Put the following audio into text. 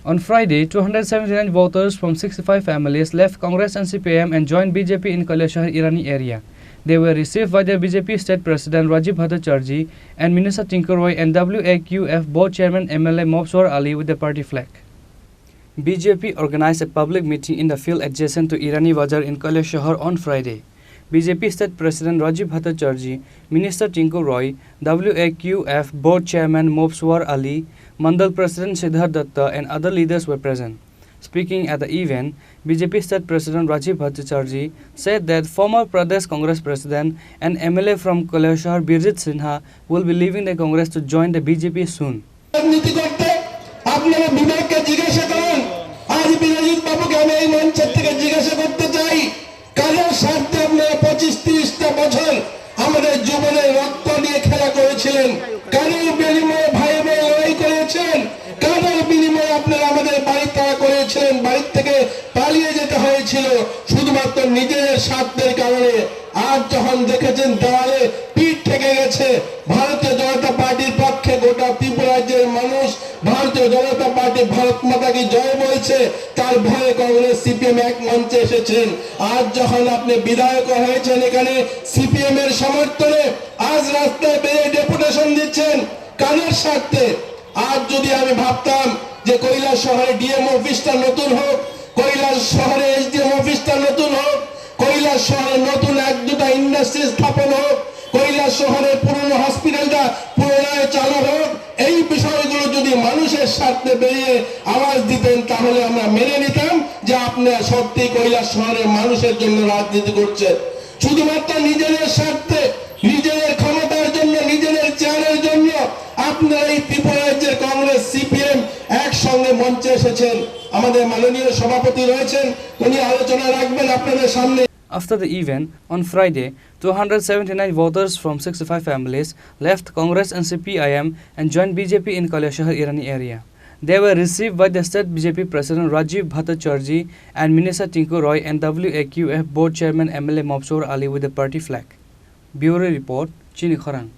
On Friday, 279 voters from 65 families left Congress and CPIM and joined BJP in Kailashahar Irani area. They were received by the BJP State President Rajiv Bhattacharjee and Minister Tinku Roy and WAQF Board Chairman MLA Mobswar Ali with the party flag. BJP organized a public meeting in the field adjacent to Irani Bazar in Kailashahar on Friday. BJP State President Rajiv Bhattacharjee, Minister Tinku Roy, WAQF Board Chairman Mobswar Ali, Mandal President Siddharth Datta and other leaders were present. Speaking at the event, BJP State President Rajiv Bhattacharjee said that former Pradesh Congress President and MLA from Kailashahar Birjit Sinha will be leaving the Congress to join the BJP soon. বাড়ি থেকে পালিয়ে যেতে হয়েছিল শুধুমাত্র নিজেদের স্বার্থের কারণে। আজ যখন দেখেছেন দেওয়ালে পিঠ থেকে গেছে, ভারতীয় জনতা পার্টির পক্ষে গোটা ত্রিপুরা রাজ্যের মানুষ ভারতীয় জনতা পার্টি ভারত মাতাকে জয় বলছে, তার ভয়ে কংগ্রেস সিপিএম এক মঞ্চে এসেছেন। আজ যখন আপনি বিধায়ক হয়েছেন এখানে সিপিএম এর সমর্থনে, আজ রাস্তায় বেরিয়ে ডেপুটেশন দিচ্ছেন কাদের স্বার্থে? আজ যদি আমি ভাবতাম যে কৈলাসহরে ডিএম অফিসটা নতুন হোক, কৈলাসহরে এসডিএম অফিসটা নতুন হোক, কৈলাসহরে নতুন এক দুটা ইন্ডাস্ট্রি স্থাপন হোক, কৈলাসহরের পুরনো হসপিটালটা পুনরায় চালু হোক, এই বিষয়গুলো যদি মানুষের স্বার্থে বেরিয়ে আওয়াজ দিতেন তাহলে আমরা মেনে নিতাম যে আপনারা সত্যি কৈলাসহরের মানুষের জন্য রাজনীতি করছেন। শুধুমাত্র নিজেদের স্বার্থে, নিজেদের ক্ষমতার জন্য, নিজেদের চেয়ারের জন্য আপনারা এই ত্রিপুরা রাজ্যের কংগ্রেস সিপিএম একসঙ্গে মঞ্চে এসেছেন। আমাদের মাননীয় সভাপতি রয়েছেন, উনি আলোচনা রাখবেন আপনাদের সামনে। After the event, on Friday, 279 voters from 65 families left Congress and CPIM and joined BJP in Kailashahar Irani area. They were received by the State BJP President Rajiv Bhattacharjee and Minister Tinku Roy and WAQF Board Chairman MLA Mobswar Ali with the party flag. Bureau Report, Chini Khorang.